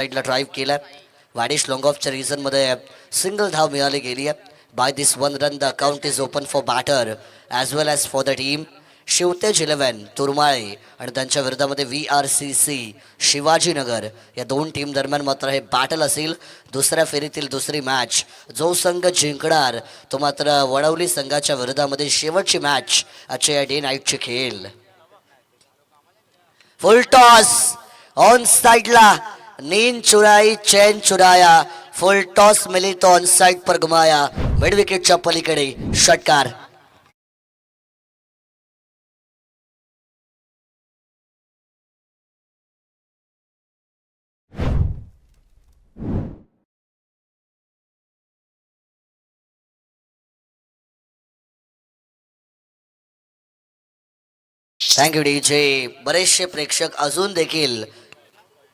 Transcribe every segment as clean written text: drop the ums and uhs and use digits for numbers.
साईडला ड्राईव्ह केला. वाडिश long ऑफच्या रिझनमध्ये single धाव मिळाली गेली आहे. By this one run the account is open for batter as well as for the team Shivtej 11 Turmale आणि त्यांच्या विरोधामध्ये VRCC शिवाजीनगर या दोन टीम दरम्यान मात्र हे बॅटल असेल. दुसऱ्या फेरीतील दुसरी मॅच. जो संघ जिंकणार तो मात्र वडवली संघाच्या विरोधामध्ये शेवटची मॅच आजच्या या डे नाईटची खेळ. फुल टॉस ऑन साइडला नींद चुराई चैन चुराया. फुल टॉस मिली तो ऑन साइड पर घुमाया. मिड विकेटच्या पलीकडे षटकार. Thank you DJ. बरेचसे प्रेक्षक अजून देखील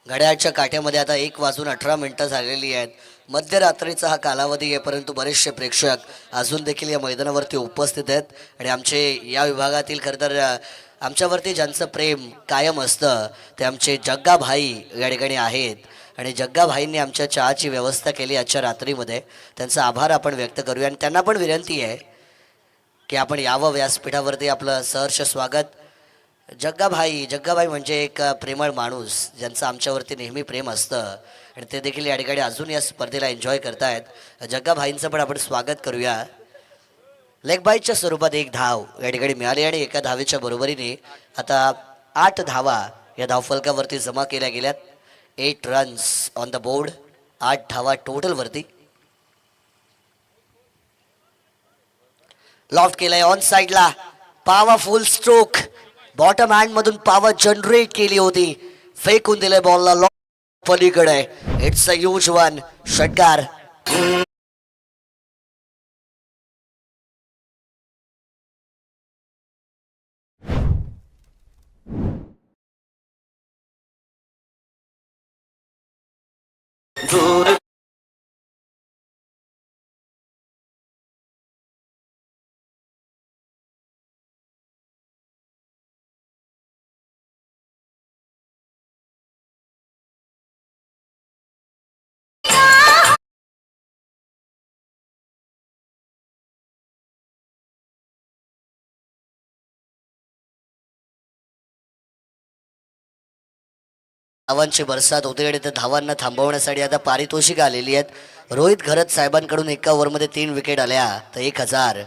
घड्याळच्या काठ्यामध्ये आता 1:18 झालेली आहेत. मध्यरात्रीचा हा कालावधी आहे, परंतु बरेचसे प्रेक्षक अजून देखील या मैदानावरती उपस्थित आहेत. आणि आमचे या विभागातील खरं तर आमच्यावरती ज्यांचं प्रेम कायम असतं ते आमचे जग्गा भाई या ठिकाणी आहेत. आणि जग्गा भाईंनी आमच्या चहाची व्यवस्था केली आजच्या रात्रीमध्ये. त्यांचा आभार आपण व्यक्त करूया आणि त्यांना पण विनंती आहे की आपण यावं व्यासपीठावरती. आपलं सहर्ष स्वागत. जग्गाभाई म्हणजे एक प्रेमळ माणूस ज्यांचं आमच्यावरती नेहमी प्रेम असतं आणि ते देखील या ठिकाणी अजून या स्पर्धेला एन्जॉय करतायत. जग्गाभाईंचं पण आपण स्वागत करूया. लेग बाईच्या स्वरूपात एक धाव या ठिकाणी मिळाली आणि एका धावेच्या बरोबरीने आता 8 धावा या धावफलकावरती जमा केल्या गेल्यात. 8 रन्स ऑन द बोर्ड. 8 धावा टोटलवरती. लॉफ्ट केलाय ऑन साइडला. पॉवरफुल स्ट्रोक बॉटम हँड मधून पॉवर जनरेट केली होती. फेकून दिले बॉलला लॉफ्ट पलीकडे. It's a huge one. षटकार. धावांची बरसात होते आणि त्या धावांना थांबवण्यासाठी आता पारितोषिक आलेली आहेत. रोहित घरत साहेबांकडून एका ओव्हरमध्ये 3 विकेट आल्या तर 1000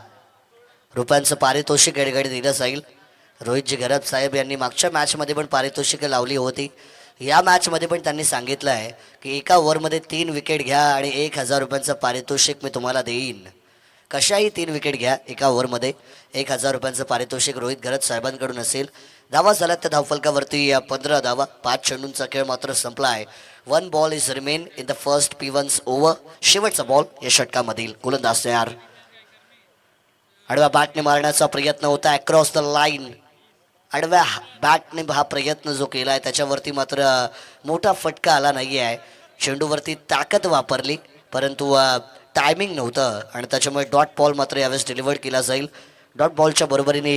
रुपयांचं पारितोषिक या ठिकाणी दिलं जाईल. रोहितजी घरत साहेब यांनी मागच्या मॅचमध्ये पण पारितोषिकं लावली होती. या मॅचमध्ये पण त्यांनी सांगितलं आहे की एका ओव्हरमध्ये 3 विकेट घ्या आणि 1000 रुपयांचं पारितोषिक मी तुम्हाला देईन. कशाही 3 विकेट घ्या एका ओव्हरमध्ये. 1000 रुपयांचं पारितोषिक रोहित घरत साहेबांकडून असेल. धावा झाल्यात त्या धावफलकावरती 15 धावा. 5 चेंडूंचा खेळ मात्र संपलाय. 1 ball is remain in the first P1's over. शेवटचा बॉल या षटकामधील. गोलंदाज तयार. आडव्या बॅटने मारण्याचा प्रयत्न होता अक्रॉस द लाईन. आडव्या बॅटने हा प्रयत्न जो केला आहे त्याच्यावरती मात्र मोठा फटका आला नाही आहे. चेंडूवरती ताकद वापरली परंतु टायमिंग नव्हतं आणि त्याच्यामुळे डॉट बॉल मात्र यावेळेस डिलिव्हर्ड केला जाईल. डॉट बॉलच्या बरोबरीने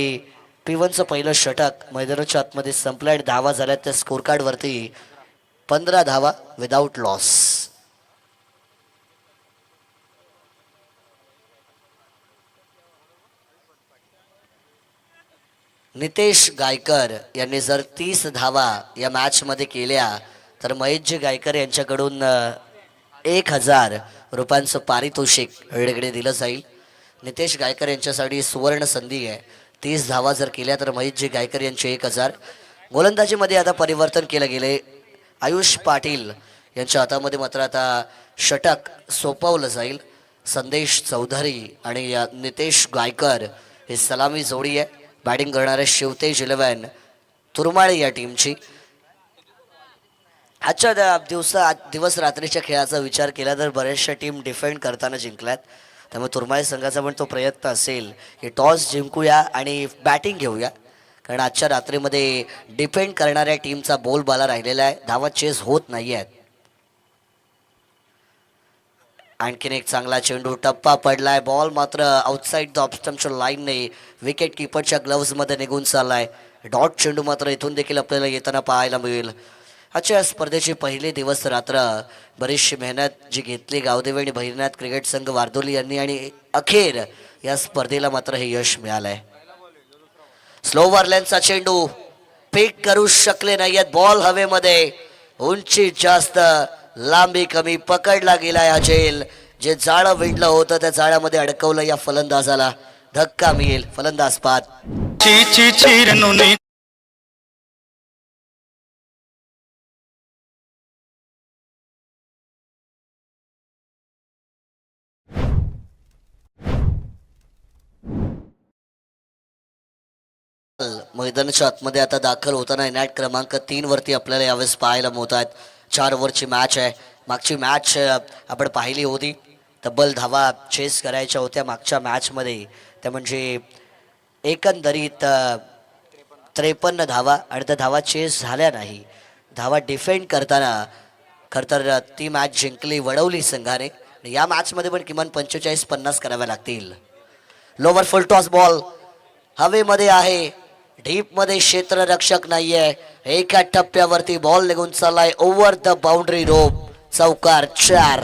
P1चं पहिलं षटक मैदानाच्या आतमध्ये संपलं आणि धावा झाल्यात त्या स्कोर कार्डवरती 15 धावा विदाऊट लॉस. नितेश गायकर यांनी जर 30 धावा या मॅचमध्ये केल्या तर महेशजी गायकर यांच्याकडून 1000 रुपयांचं पारितोषिक वेळेकडे दिलं जाईल. नितेश गायकर यांच्यासाठी सुवर्ण संधी आहे. 30 धावा जर केल्या तर महेशजी गायकर यांचे 1000. गोलंदाजीमध्ये आता परिवर्तन केलं गेले. आयुष पाटील यांच्या हातामध्ये मात्र आता षटक सोपवलं जाईल. संदेश चौधरी आणि नितेश गायकर हे सलामी जोडी आहे. बॅटिंग करणारे शिवतेज 11 तुरमाळे या टीमची. आजच्या दिवस रात्रीच्या खेळाचा विचार केला तर बऱ्याचशा टीम डिफेंड करताना जिंकल्यात. त्यामुळे तुरमाळे संघाचा पण तो प्रयत्न असेल की टॉस जिंकूया आणि बॅटिंग घेऊया. कारण आजच्या रात्रीमध्ये डिफेंड करणाऱ्या टीमचा बोलबाला राहिलेला आहे. धावा चेस होत नाही आहेत. आणखीन एक चांगला चेंडू. टप्पा पडलाय. बॉल मात्र आउटसाइड द ऑफ लाईनने विकेट किपरच्या ग्लव्समध्ये निघून चाललाय. डॉट चेंडू मात्र इथून देखील आपल्याला येताना पाहायला मिळेल. आजच्या या स्पर्धेची पहिली दिवस रात्र बरीचशी मेहनत जी घेतली गावदेवी आणि भैरनाथ क्रिकेट संघ वारदोली यांनी आणि अखेर या स्पर्धेला मात्र हे यश मिळालंय. स्लोवर लेनचा चेंडू पिक करू शकले नाहीयेत. बॉल हवेमध्ये, उंची जास्त, लांबी कमी, पकडला गेलाय हा झेल. जे जाळं विणलं होतं त्या जाळ्यामध्ये अडकवलं या फलंदाजाला. धक्का मिळेल, फलंदाज बाद. मैदानाच्या आतमध्ये आता दाखल होताना नॅट क्रमांक 3 वरती आपल्याला यावेळेस पाहायला मिळतात. 4 ओव्हरची मॅच आहे. मागची मॅच आपण पाहिली होती. तब्बल धावा चेस करायच्या होत्या मागच्या मॅचमध्ये. त्या म्हणजे एकंदरीत 53 धावा आणि त्या धावा चेस झाल्या नाही. धावा डिफेंड करताना खरं ती मॅच जिंकली, वडवली संघाने. या मॅचमध्ये पण किमान 45-50 कराव्या लागतील. लोवर फुल टॉस बॉल हवेमध्ये आहे. डीप मध्ये क्षेत्ररक्षक नाहीये. एका टप्प्यावरती बॉल निघून चाललाय ओव्हर द बाउंड्री रोप. चौकार 4.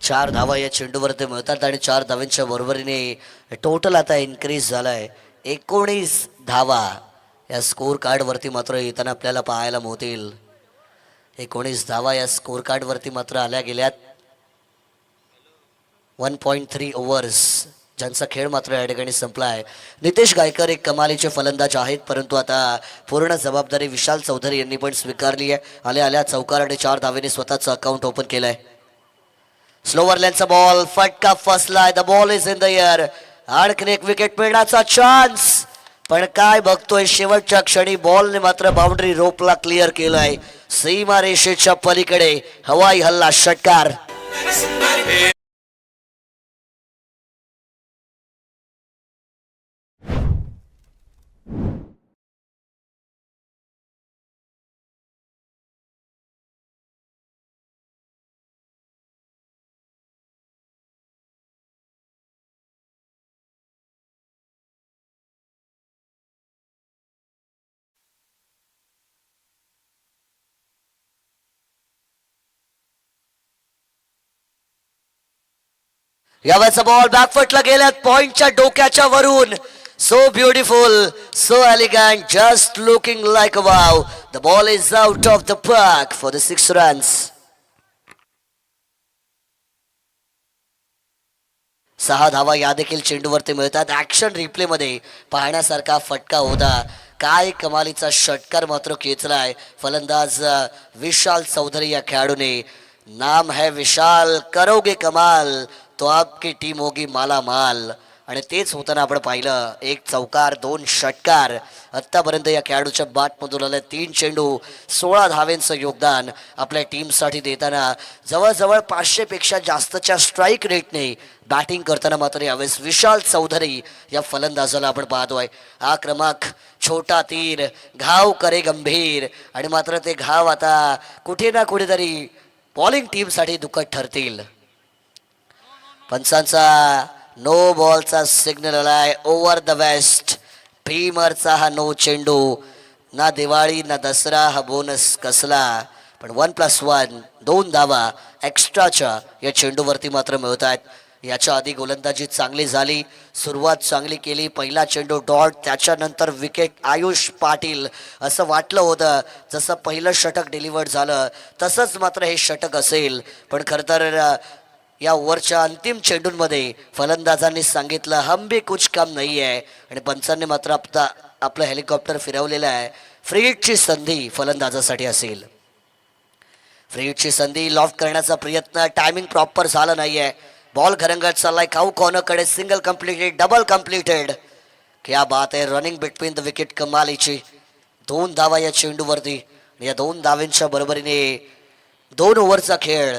चार धावा या चेंडूवरती मिळतात आणि 4 धावांच्या बरोबरीने टोटल आता इन्क्रीज झालाय 19 धावा या स्कोर कार्ड वरती मात्र येताना आपल्याला पाहायला मिळतील. 19 धावा या स्कोर कार्ड वरती मात्र आल्या गेल्यात. 1.3 ओव्हर्स ज्यांचा खेळ मात्र या ठिकाणी संपलाय. नितेश गायकर एक कमालीचे फलंदाज आहेत, परंतु आता पूर्ण जबाबदारी विशाल चौधरी यांनी पण स्वीकारली आहे. आल्या आल्या चौकार आणि 4 धावेने स्वतःचं अकाउंट ओपन केलंय. स्लोवर लेनचा बॉल फटका फसलाय. The ball is in the air. आणखीन एक विकेट मिळण्याचा चान्स, पण काय बघतोय शेवटच्या क्षणी बॉलने मात्र बाउंड्री रोपला क्लिअर केलंय. सीमा रेषेच्या पलीकडे हवाई हल्ला, षटकार. यावेळेचा बॉल बॅकफुटला गेल्यात पॉइंटच्या डोक्याच्या वरून. So beautiful, so elegant, just looking like a wow. The ball is out of the park for the 6 runs. 6 धावा या देखील चेंडूवरती मिळतात. ऍक्शन रिप्ले मध्ये पाहण्यासारखा फटका होता. काय कमालीचा षटकार मात्र खेचलाय फलंदाज विशाल चौधरी या खेळाडूने. नाम है विशाल, करोगे कमाल तो आपकी टीम होगी माला माल. आणि तेच होताना आपण पाहिलं. 1 चौकार, 2 षटकार. आत्तापर्यंत या खेळाडूच्या बॅटमधून आलं 3 चेंडू, 16 धावेंचं योगदान आपल्या टीमसाठी देताना जवळजवळ 500 पेक्षा जास्तच्या स्ट्राईक रेटने बॅटिंग करताना मात्र यावेळेस विशाल चौधरी या फलंदाजाला आपण पाहतोय. आक्रमक, छोटा तीर, घाव करे गंभीर. आणि मात्र ते घाव आता कुठे ना कुठेतरी बॉलिंग टीमसाठी दुःखद ठरतील. पंचांचा नो बॉलचा सिग्नल आलाय. Over the waist. भीमरचा हा नो चेंडू. ना दिवाळी ना दसरा हा बोनस कसला, पण 1+1 2 धावा एक्स्ट्राच्या या चेंडूवरती मात्र मिळत आहेत. याच्या आधी गोलंदाजी चांगली झाली, सुरुवात चांगली केली. पहिला चेंडू डॉट, त्याच्यानंतर विकेट. आयुष पाटील असं वाटलं होतं जसं पहिलं षटक डिलिव्हर्ड झालं तसंच मात्र हे षटक असेल, पण खरं तर या ओव्हरच्या अंतिम चेंडूंमध्ये फलंदाजांनी सांगितलं हम भी कुछ काम नाही आहे. आणि पंचांनी मात्र आपलं हेलिकॉप्टर फिरवलेलं आहे. फ्रीडची संधी फलंदाजासाठी असेल. फ्रीडची संधी लॉफ्ट करण्याचा प्रयत्न, टायमिंग प्रॉपर झालं नाहीये. बॉल घरंगत चाललाय काऊ कॉर्नरकडे. Single completed, double completed. क्या बात आहे. रनिंग बिटवीन द विकेट कमालीची. 2 धावा या चेंडूवरती. या 2 धावांच्या बरोबरीने 2 ओव्हरचा खेळ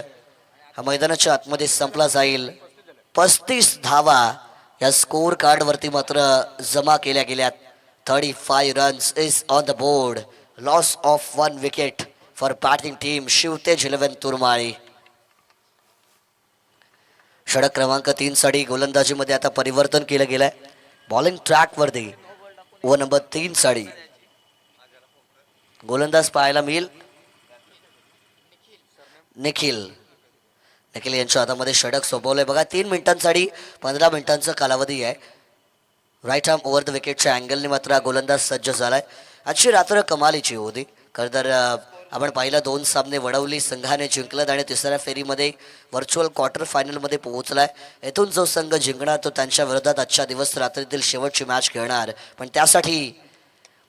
हा मैदानाच्या आतमध्ये संपला जाईल. 35 धावा या स्कोर कार्ड वरती मात्र जमा केल्या गेल्यात. 35 runs is on the board. Loss of 1 wicket for batting team Shivtej 11 तुरमाळी. षटक क्रमांक 3 साठी गोलंदाजीमध्ये आता परिवर्तन केलं गेलंय. बॉलिंग ट्रॅक वरती ओव्हर नंबर 3 साठी गोलंदाज पाहायला मिळेल निखिल. निखिल यांच्या हातामध्ये षटक सोपवलंय बघा. 3 मिनिटांसाठी 15 मिनिटांचा कालावधी आहे. राईट आर्म ओव्हर द विकेटच्या अँगलने मात्र गोलंदाज सज्ज झालाय. आजची रात्र कमालीची होती. खरं तर आपण पाहिलं 2 सामने वडवली संघाने जिंकलं आणि तिसऱ्या फेरीमध्ये व्हर्च्युअल क्वार्टर फायनलमध्ये पोहोचलाय. येथून जो संघ जिंकणार तो त्यांच्या विरोधात आजच्या दिवस रात्रीतील शेवटची मॅच खेळणार. पण त्यासाठी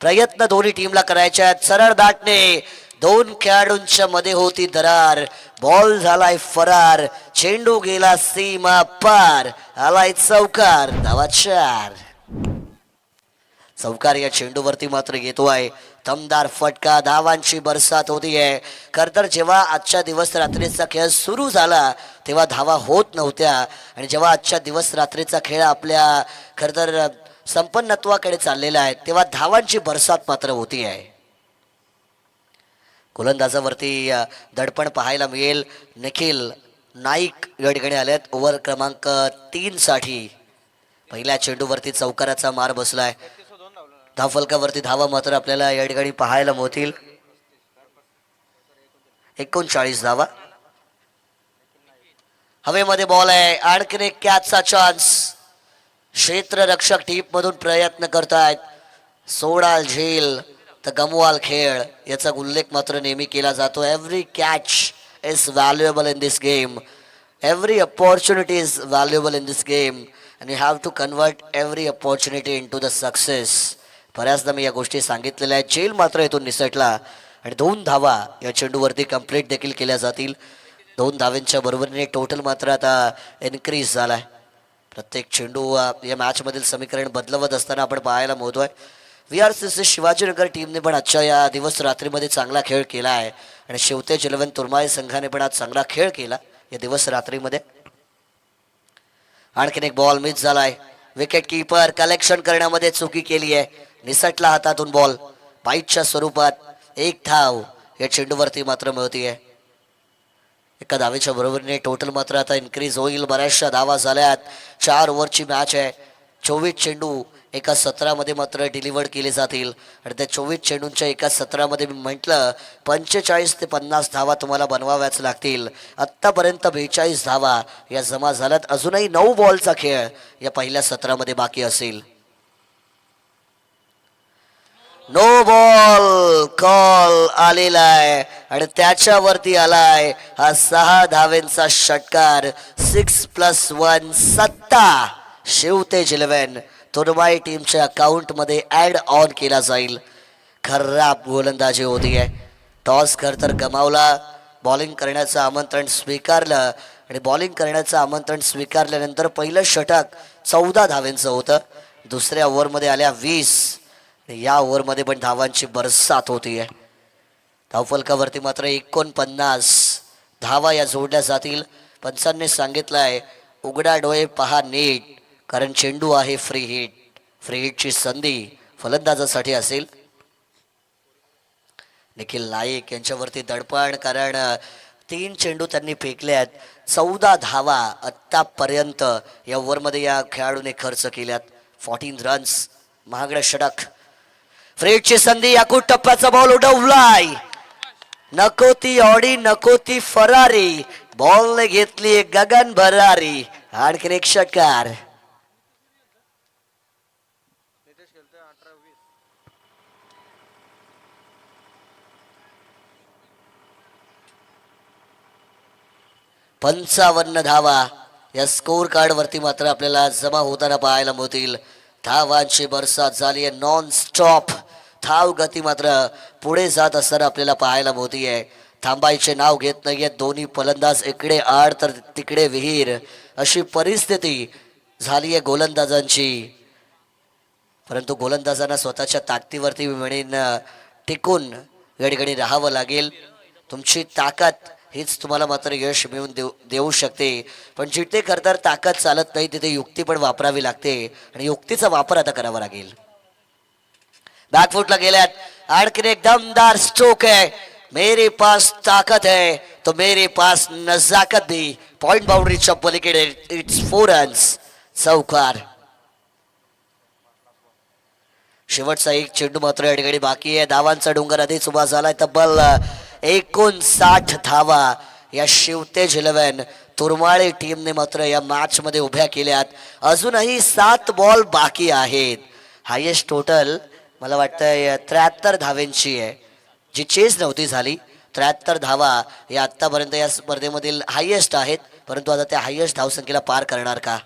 प्रयत्न दोन्ही टीमला करायचे आहेत. सरळ दाटणे 2 खेळाडूंच्या मध्ये होती दरार. बॉल झालाय फरार. चेंडू गेला सीमा पार. आलाय चौकार. धावा 4. चौकार या चेंडूवरती मात्र येतोय. दमदार फटका. धावांची बरसात होतीये. खरं तर जेव्हा आजच्या दिवस रात्रीचा खेळ सुरू झाला तेव्हा धावा होत नव्हत्या आणि जेव्हा आजच्या दिवस रात्रीचा खेळ आपल्या खरं तर संपन्नत्वाकडे चाललेला आहे तेव्हा धावांची बरसात मात्र होती आहे. गोलंदाजावरती दडपण पाहायला मिळेल. निखिल नाईक या ठिकाणी आलेत ओव्हर क्रमांक 3 साठी. पहिल्या चेंडूवरती चौकाराचा मार बसलाय. धावफलकावरती धावा मात्र आपल्याला या ठिकाणी पाहायला मिळतील. 39 धावा. हवेमध्ये बॉल आहे. आणखीन एक कॅचचा चान्स. क्षेत्ररक्षक टीप मधून प्रयत्न करतायत. सोडाल झेल तर गमवाल खेळ याचा उल्लेख मात्र नेहमी केला जातो. Every catch is valuable in this game. Every opportunity is valuable in this game and you have to convert every opportunity into the success. बऱ्याचदा मी या गोष्टी सांगितलेल्या आहेत. जेल मात्र इथून निसटला आणि 2 धावा या चेंडूवरती कंप्लीट देखील केल्या जातील. 2 धावांच्या बरोबरीने टोटल मात्र आता इन्क्रीज झालाय. प्रत्येक चेंडू या मॅचमधील समीकरण बदलवत असताना आपण पाहायला मिळतोय. VRCC शिवाजीनगर टीमने पण आजच्या या दिवस रात्रीमध्ये चांगला खेळ केला आहे आणि शेवते जलवन तुर्माई संघाने पण आज चांगला खेळ केला या दिवस रात्रीमध्ये. आणखीन एक बॉल मिस झालाय. विकेट किपर कलेक्शन करण्यामध्ये चुकी केली आहे. निसटला हातातून बॉल. बाईटच्या स्वरूपात 1 धाव या चेंडूवरती मात्र मिळतीये. एका धावेच्या बरोबरीने टोटल मात्र आता इन्क्रीज होईल. बऱ्याचशा धावा झाल्यात. 4 ओव्हरची मॅच आहे. 24 चेंडू एका सत्रामध्ये मात्र डिलिव्हर्ड केले जातील आणि त्या 24 चेंडूंच्या एका सत्रामध्ये मी म्हटलं 45 ते 50 धावा तुम्हाला बनवाव्याच लागतील. आत्तापर्यंत 42 धावा या जमा झाल्यात. अजूनही 9 बॉलचा खेळ या पहिल्या सत्रामध्ये बाकी असेल. नो बॉल कॉल आलेला आहे आणि त्याच्यावरती आलाय हा 6 धावेंचा षटकार. 6+1 सत्ता शिवतेज 11 तुर्माई टीमच्या अकाउंट मध्ये ऍड ऑन केला जाईल. खराब गोलंदाजी होती आहे. टॉस खर तर गमावला. बॉलिंग करण्याचं आमंत्रण स्वीकारलं आणि बॉलिंग करण्याचं आमंत्रण स्वीकारल्यानंतर पहिलं षटक 14 धावेंचं होतं. दुसऱ्या ओव्हरमध्ये आल्या 20. या ओव्हरमध्ये पण धावांची बरसात होती आहे. धावफलकावरती मात्र 49 धावा या जोडल्या जातील. पंचांनी सांगितलं आहे उघडा डोळे पहा नीट कारण चेंडू आहे फ्री हिट. फ्री हिटची संधी फलंदाजासाठी असेल. निखिल नाईक यांच्यावरती दडपण कारण 3 चेंडू त्यांनी फेकले आहेत. 14 धावा आत्तापर्यंत या ओव्हरमध्ये या खेळाडूने खर्च केल्यात. 14 रन्स. महागडा षटक. फ्री हिटची संधी. याकूट टप्प्याचा बॉल उडवलाय. नको ती ऑडी नको ती फरारी. बॉलने घेतली गगन भरारी. आणखीन एक षटकार. पंचावन्न धावा या स्कोर कार्ड वरती मात्र आपल्याला जमा होताना पाहायला मिळतील. धावांची बरसात झाली आहे. नॉन स्टॉप धाव गती मात्र पुढे जात असताना आपल्याला पाहायला मिळतीये. थांबायचे नाव घेत नाहीये दोन्ही फलंदाज. इकडे आड तर तिकडे विहीर अशी परिस्थिती झाली आहे गोलंदाजांची. परंतु गोलंदाजांना स्वतःच्या ताकदीवरती म्हणेन टिकून या ठिकाणी राहावं लागेल. तुमची ताकद हीच तुम्हाला मात्र यश मिळवून देऊ शकते. पण जिथे खरतर ताकद चालत नाही तिथे युक्ती पण वापरावी लागते आणि युक्तीचा वापर आता करावा लागेल. बॅकफुटला गेल्यात. आणखीन एक दमदार स्ट्रोक आहे. मेरे पास ताकत है तो मेरे पास नजाकत भी. पॉइंट बाउंड्रीच्या पलीकडे. It's 4 runs. चौकार. शेवटचा एक चेंडू मात्र या ठिकाणी बाकी आहे. धावांचा डोंगर आधीच उभा झालाय. तब्बल 59 धावा या शिवतेज 11 तुरमाळे टीमने मात्र या मॅच मध्ये उभ्या केल्यात. अजूनही 7 बॉल बाकी आहेत. हायेस्ट टोटल मला वाटतं 73 धावेंची आहे, जी चेस नव्हती झाली. 73 धावा या आतापर्यंत या स्पर्धेमधील हायेस्ट आहेत. परंतु आता त्या हायेस्ट धावसंख्येला पार करणार का?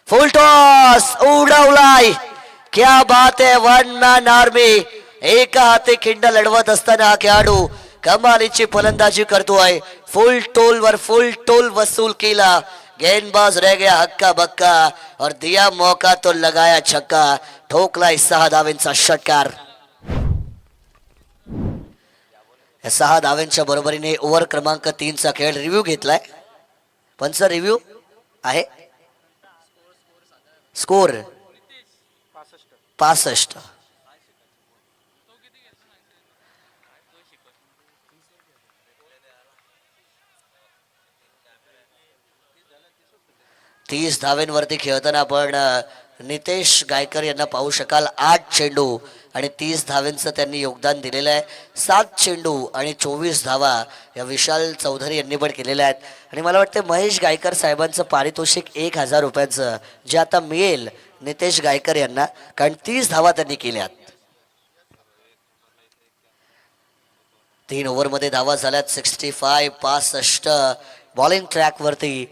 फुल टॉस उडवलाय. क्या बात है. 1 मॅन आर्मी. एका हाती खिंड लढवत असताना हा खेळाडू कमालीची फलंदाजी करतोय. फुल टोल वर फुल टोल वसूल केला. गेंदबाज रह गया हक्का बक्का और दिया मौका तो लगाया छक्का. ठोकलाय 6 धावेंचा षटकार. 6 धावेंच्या बरोबरीने ओव्हर क्रमांक 3 चा खेळ रिव्ह्यू घेतलाय. पंच रिव्ह्यू आहे. स्कोर 65. तीस धावेंवरती खेळताना आपण नितेश गायकर यांना पाहू शकाल. 8 चेंडू आणि 30 धावेंचं त्यांनी योगदान दिलेलं आहे. 7 चेंडू आणि 24 धावा या विशाल चौधरी यांनी पण केलेल्या आहेत. आणि मला वाटतं महेश गायकर साहेबांचं पारितोषिक 1000 रुपयांचं जे आता मिळेल नितेश गायकर यांना, कारण 30 धावा त्यांनी केल्यात. 3 ओव्हरमध्ये धावा झाल्यात 65. बॉलिंग ट्रॅकवरती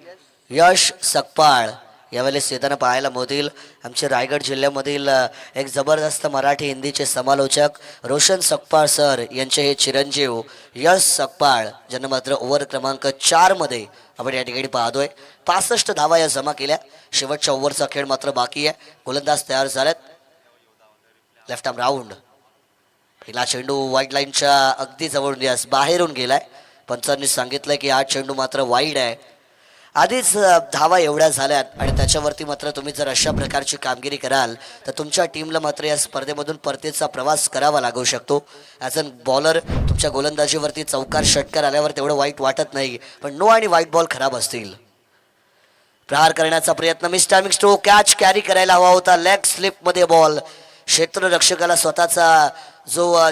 यश सकपाळ यावेळेस येताना पाहायला मोदील. आमचे रायगड जिल्ह्यामधील एक जबरदस्त मराठी हिंदीचे समालोचक रोशन सकपाळ सर यांचे हे चिरंजीव यश सकपाळ, ज्यांना मात्र ओव्हर क्रमांक 4 मध्ये आपण या ठिकाणी पाहतोय. 65 धावा या जमा केल्या. शेवटच्या ओव्हरचा खेळ मात्र बाकी आहे. गोलंदाज तयार झालेत. Left arm round. पहिला चेंडू वाईड लाईनच्या अगदी जवळून यास बाहेरून गेलाय. पंचांनी सांगितलंय की हा चेंडू मात्र वाईड आहे. आधीच धावा एवढ्या झाल्यात आणि त्याच्यावरती मात्र तुम्ही जर अशा प्रकारची कामगिरी कराल तर तुमच्या टीमला मात्र या स्पर्धेमधून परतीचा प्रवास करावा लागू शकतो. ॲज अन बॉलर तुमच्या गोलंदाजीवरती चौकार षटकार आल्यावर तेवढं वाईट वाटत नाही, पण नो आणि व्हाईट बॉल खराब असतील. प्रहार करण्याचा प्रयत्न. Miss timing stroke. Catch carry करायला हवा होता. लेग स्लिप मध्ये बॉल. क्षेत्ररक्षकाला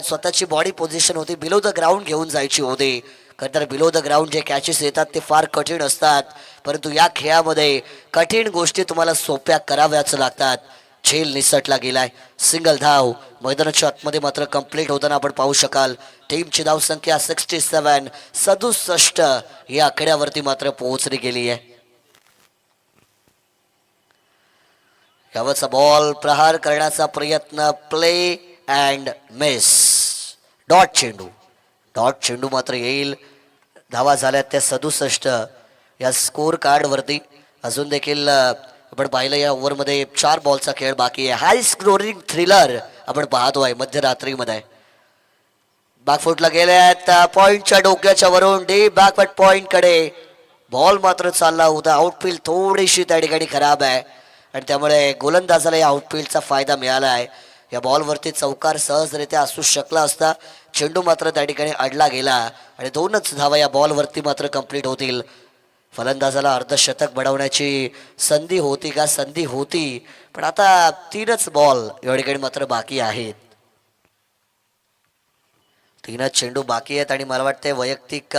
स्वतःची बॉडी पोझिशन होती बिलो द ग्राउंड घेऊन जायची होती. खरं तर बिलो द ग्राउंड जे कॅचेस येतात ते फार कठीण असतात, परंतु या खेळामध्ये कठीण गोष्टी तुम्हाला सोप्या कराव्याच लागतात. झेल निसटला गेलाय. सिंगल धाव मैदानाच्या आतमध्ये मात्र कंप्लीट होताना आपण पाहू शकाल. टीमची धावसंख्या 67 या आकड्यावरती मात्र पोहोचली गेली आहे. यावरचा बॉल. प्रहार करण्याचा प्रयत्न. Play and miss. डॉट चेंडू मात्र येईल. धावा झाल्यात त्या 67 या स्कोर कार्ड वरती. अजून देखील आपण पाहिलं या ओव्हरमध्ये 4 बॉलचा खेळ बाकी आहे. हाय स्कोरिंग थ्रिलर आपण पाहतोय मध्यरात्रीमध्ये. बॅकफुटला गेल्यात. पॉइंटच्या डोक्याच्या वरून डीप बॅकवर्ड पॉइंट कडे बॉल मात्र चालला होता. आउटफील्ड थोडीशी त्या ठिकाणी खराब आहे आणि त्यामुळे गोलंदाजाला या आउटफील्डचा फायदा मिळाला आहे. या बॉलवरती चौकार सहजरित्या असू शकला असता. चेंडू मात्र त्या ठिकाणी अडला गेला आणि 2च धावा या बॉलवरती मात्र कंप्लीट होतील. फलंदाजाला अर्धशतक बनवण्याची संधी होती का? संधी होती, पण आता 3च बॉल या ठिकाणी मात्र बाकी आहेत. 3च चेंडू बाकी आहेत आणि मला वाटते वैयक्तिक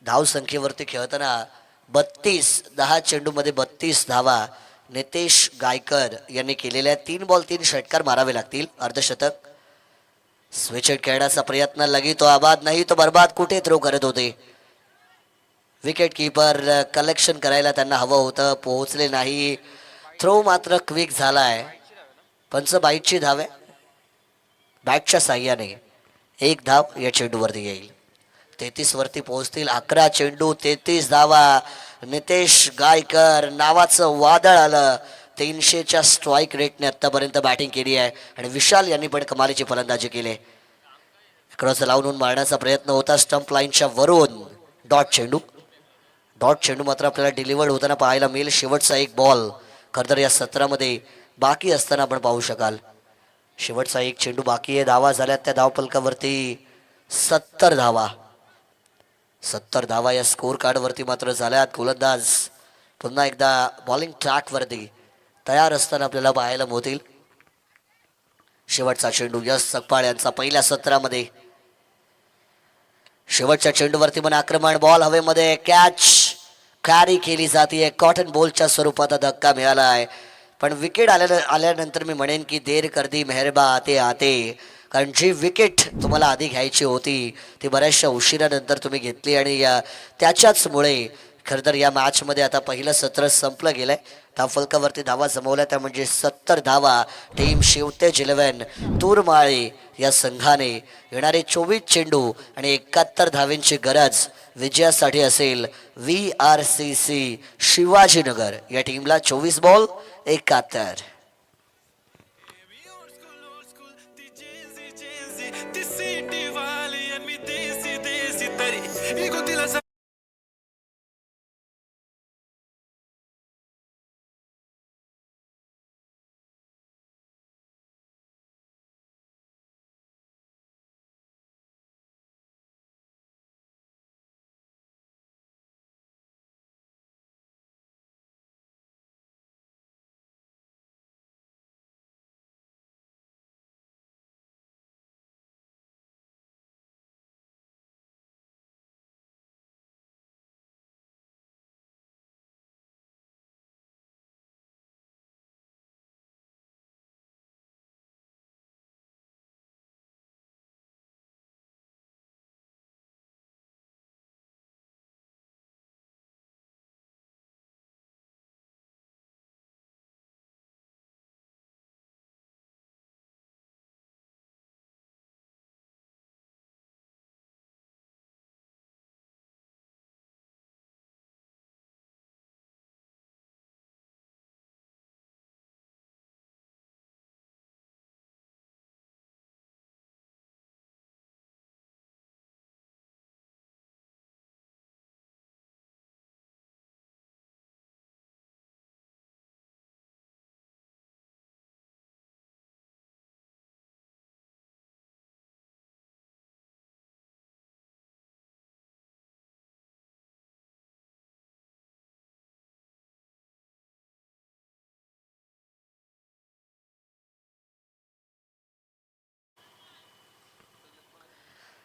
धाव संख्येवरती खेळताना 10 चेंडूमध्ये 32 धावा नितेश गायकर यांनी केलेल्या. 3 बॉल 3 षटकार मारावे लागतील. अर्धशतक. स्विच खेळण्याचा प्रयत्न. लगी तो आबाद नाही तो बर्बाद. कुठे थ्रो करत होते विकेट कीपर. कलेक्शन करायला त्यांना हवं होतं, पोहोचले नाही. थ्रो मात्र क्विक झालाय. पंच बाईटची धाव आहे. बॅटच्या साह्याने 1 धाव या चेंडूवरती येईल. 33 वरती पोहोचतील. 11 चेंडू 33 धावा. नितेश गायकर नावाचं वादळ आलं. 300च्या स्ट्राईक रेटने आतापर्यंत बॅटिंग केली आहे आणि विशाल यांनी पण कमालीची फलंदाजी केली. क्रॉस लावून मारण्याचा प्रयत्न होता स्टंप लाईनच्या वरून. डॉट चेंडू मात्र आपल्याला डिलिव्हर्ड होताना पाहायला मिळेल. शेवटचा 1 बॉल खरं तर या सत्रामध्ये बाकी असताना आपण पाहू शकाल. शेवटचा 1 चेंडू बाकी आहे. धावा झाल्यात त्या धावपलकावरती 70 धावा. 70 धावा या स्कोर कार्डवरती मात्र झाल्यात. गोलंदाज पुन्हा एकदा बॉलिंग ट्रॅकवरती तयार असताना आपल्याला पाहायला मिळतील. शेवटचा चेंडू यश सकपाळ यांचा पहिल्या सत्रामध्ये. शेवटच्या चेंडूवरती पण आक्रमण. बॉल हवेमध्ये कॅच कॅरी केली जाते. कॉटन बॉलच्या स्वरूपात धक्का मिळाला आहे. पण विकेट आल्यानंतर मी म्हणेन की देर कर दी मेहरबा आते आते. कारण जी विकेट तुम्हाला आधी घ्यायची होती ती बऱ्याचशा उशिरानंतर तुम्ही घेतली आणि त्याच्याचमुळे खरं तर या मॅचमध्ये आता पहिलं सत्र संपलं गेलंय. धावफलकावरती धावा जमवल्या त्या म्हणजे 70 धावा. टीम शिवतेज 11 तूरमाळे या संघाने येणारे 24 चेंडू आणि 71 धावेंची गरज विजयासाठी असेल. VRCC शिवाजीनगर या टीमला 24 बॉल 71.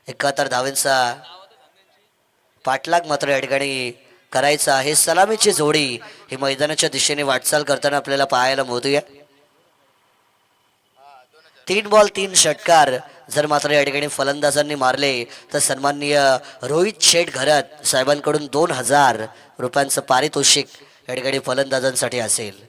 एकाहत्तर धावेंचा पाठलाग मात्र या ठिकाणी करायचा आहे. सलामीची जोडी ही मैदानाच्या दिशेने वाटचाल करताना आपल्याला पाहायला मिळतोय. 3 बॉल 3 षटकार जर मात्र या ठिकाणी फलंदाजांनी मारले तर सन्माननीय रोहित शेठ घरत साहेबांकडून 2000 रुपयांचं पारितोषिक या ठिकाणी फलंदाजांसाठी असेल.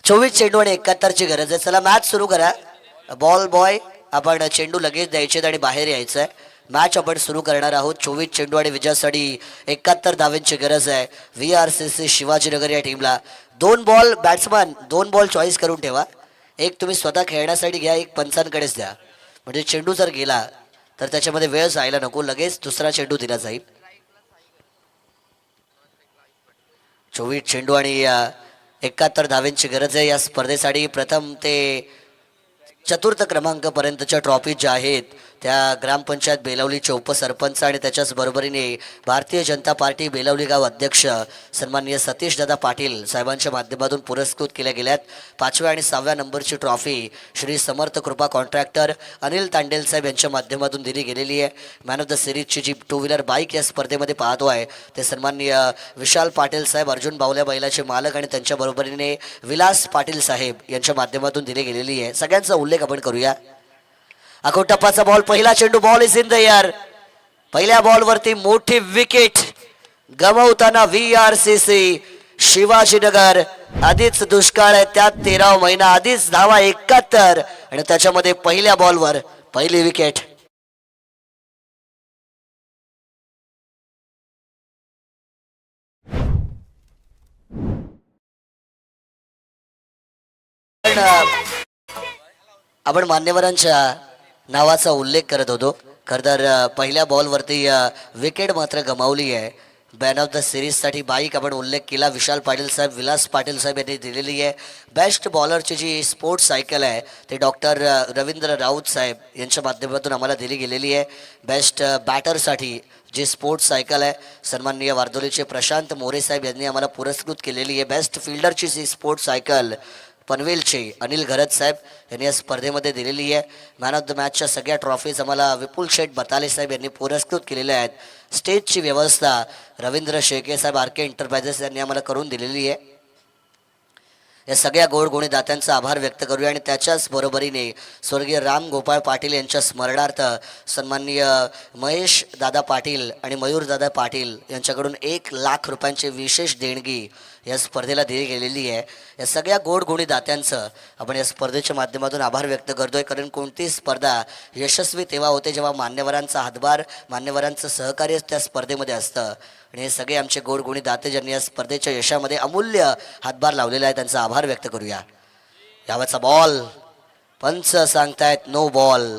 चोवीस चेंडू आणि 71ची गरज आहे. चला मॅच सुरू करा. बॉल बॉय आपण चेंडू लगेच द्यायचे आणि बाहेर यायचं आहे. मॅच आपण सुरू करणार आहोत. 24 चेंडू आणि विजयासाठी 71 धावेंची गरज आहे. VRCC शिवाजीनगर या टीमला 2 बॉल बॅट्समन 2 बॉल चॉईस करून ठेवा. एक तुम्ही स्वतः खेळण्यासाठी घ्या, एक पंचांकडेच द्या. म्हणजे चेंडू जर गेला तर त्याच्यामध्ये वेळ जायला नको, लगेच दुसरा चेंडू दिला जाईल. 24 चेंडू आणि 71 धावेंची गरज आहे. या स्पर्धेसाठी प्रथम ते चतुर्थ क्रमांकापर्यंतच्या ट्रॉफी ज्या आहेत त्या ग्रामपंचायत बेलवलीचे उपसरपंच आणि त्याच्याच बरोबरीने भारतीय जनता पार्टी बेलवली गाव अध्यक्ष सन्माननीय सतीश दादा पाटील साहेबांच्या माध्यमातून पुरस्कृत केल्या गेल्यात. 5व्या आणि 6व्या नंबरची ट्रॉफी श्री समर्थ कृपा कॉन्ट्रॅक्टर अनिल तांडेल साहेब यांच्या माध्यमातून दिली गेलेली आहे. मॅन ऑफ द सिरीजची जी 2 व्हीलर बाईक या स्पर्धेमध्ये पाहतो आहे ते सन्माननीय विशाल पाटील साहेब अर्जुन बावल्या बैलाचे मालक आणि त्यांच्या बरोबरीने विलास पाटील साहेब यांच्या माध्यमातून दिली गेलेली आहे. सगळ्यांचा उल्लेख आपण करूया. अखोट टप्पाचा बॉल, पहिला चेंडू, ball is in the air. पहिल्या बॉलवरती मोठी विकेट गमावताना VRCC शिवाजीनगर. आधीच दुष्काळ आहे, त्यात 13 महिना, आधीच धावा 71 आणि त्याच्यामध्ये पहिल्या बॉलवर पहिली विकेट. आपण मान्यवरांच्या नावाचा उल्लेख करत होतो. खरं तर पहिल्या बॉलवरती विकेट मात्र गमावली आहे. मॅन ऑफ द सिरीजसाठी बाईक आपण उल्लेख केला, विशाल पाटील साहेब विलास पाटील साहेब यांनी दिलेली आहे. बेस्ट बॉलरची जी स्पोर्ट्स सायकल आहे ते डॉक्टर रवींद्र राऊत साहेब यांच्या माध्यमातून आम्हाला दिली गेलेली आहे. बेस्ट बॅटरसाठी जी स्पोर्ट्स सायकल आहे सन्माननीय वारदोलीचे प्रशांत मोरे साहेब यांनी आम्हाला पुरस्कृत केलेली आहे. बेस्ट फिल्डरची जी स्पोर्ट्स सायकल पनवेलचे अनिल घरत साहेब यांनी या स्पर्धेमध्ये दिलेली आहे. मॅन ऑफ द मॅचच्या सगळ्या ट्रॉफीज आम्हाला विपुल शेठ बताले साहेब यांनी पुरस्कृत केलेल्या आहेत. स्टेजची व्यवस्था रवींद्र शेळके साहेब RK एंटरप्राइजेस यांनी आम्हाला करून दिलेली आहे. या सगळ्या गोडगुणी दात्यांचा आभार व्यक्त करूया आणि त्याच्याच बरोबरीने स्वर्गीय राम गोपाळ पाटील यांच्या स्मरणार्थ सन्माननीय महेश दादा पाटील आणि मयूर दादा पाटील यांच्याकडून 1 लाख रुपयांची विशेष देणगी या स्पर्धेला दिली गेलेली आहे. या सगळ्या गोडगुणी दात्यांचं आपण या स्पर्धेच्या माध्यमातून आभार व्यक्त करतोय. कारण कोणती स्पर्धा यशस्वी तेव्हा होते जेव्हा मान्यवरांचा हातभार, मान्यवरांचं सहकार्य त्या स्पर्धेमध्ये असतं. आणि हे सगळे आमचे गोडगुणी दाते ज्यांनी या स्पर्धेच्या यशामध्ये अमूल्य हातभार लावलेला आहे त्यांचा आभार व्यक्त करूया. यावरचा बॉल, पंच सांगतायत नो बॉल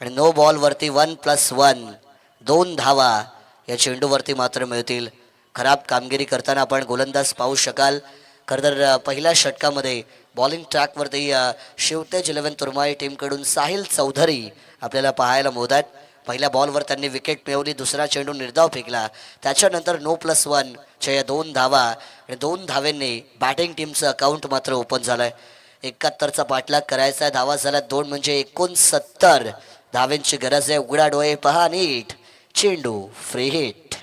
आणि नो बॉलवरती 1+1 2 धावा या चेंडूवरती मात्र मिळतील. खराब कामगिरी करताना आपण गोलंदाज पाहू शकाल. खरं तर पहिल्या षटकामध्ये बॉलिंग ट्रॅकवरती शिवतेज 11 तुरमाई टीमकडून साहिल चौधरी आपल्याला पाहायला मिळतात. पहिल्या बॉलवर त्यांनी विकेट मिळवली, दुसरा चेंडू निर्धाव फेकला, त्याच्यानंतर No+1 च्या या 2 धावा आणि 2 धावांनी बॅटिंग टीमचं अकाउंट मात्र ओपन झालंय. 71चा पाठलाग करायचा, धावा झाला 2 म्हणजे 69 धावांची गरज आहे. उघडा डोळे पहा नीट, चेंडू फ्री हिट.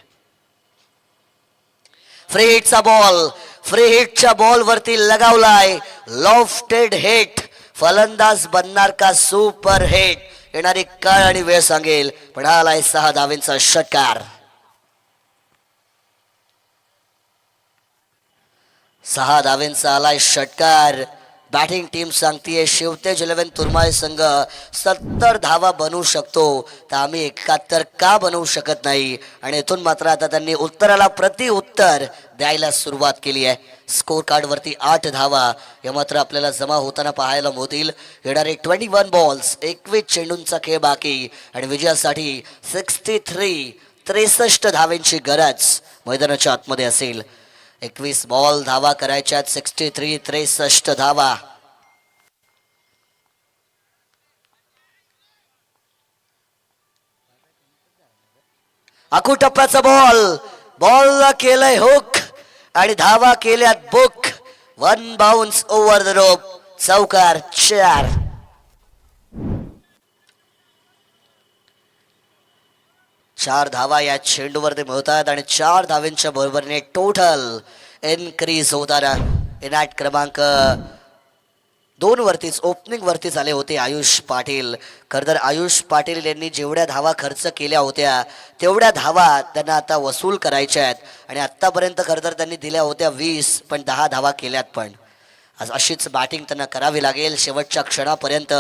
फ्री हिटचा बॉल, फ्री हिटच्या बॉलवरती लगावलाय लॉफ्टेड हिट. फलंदाज बनणार का सुपर हिट? येणारी काळ आणि वेळ सांगेल, पण आलाय 6 धावेंचा षटकार. 6 धावेंचा आलाय षटकार. बॅटिंग टीम सांगतीये शिवतेज 11 तुरमाई संघ 70 धावा बनवू शकतो, तर आम्ही 71 का बनवू शकत नाही? आणि इथून मात्र आता त्यांनी उत्तराला प्रति उत्तर द्यायला सुरुवात केली आहे. स्कोर कार्डवरती 8 धावा या मात्र आपल्याला जमा होताना पाहायला मिळतील. येणारे 21 बॉल्स, 21 चेंडूंचा खेळ बाकी आणि विजयासाठी 63 धावेंची गरज मैदानाच्या आतमध्ये असेल. 21 बॉल, धावा करायच्यात 63 धावा. आखू टप्प्याचा बॉल, बॉलला केलंय हुक आणि धावा केल्यात book. 1 bounce over the rope, चौकार 4. चार धावा या चेंडूवरती मिळतात आणि 4 धावांच्या बरोबरीने टोटल इनक्रीज होताना इनॅट क्रमांक 2 वरतीच ओपनिंग वरतीच आले होते आयुष पाटील. खरं तर आयुष पाटील यांनी जेवढ्या धावा खर्च केल्या होत्या तेवढ्या धावा त्यांना आता वसूल करायच्या आहेत. आणि आत्तापर्यंत खरं तर त्यांनी दिल्या होत्या 20, पण 10 धावा केल्यात. पण अशीच बॅटिंग त्यांना करावी लागेल शेवटच्या क्षणापर्यंत,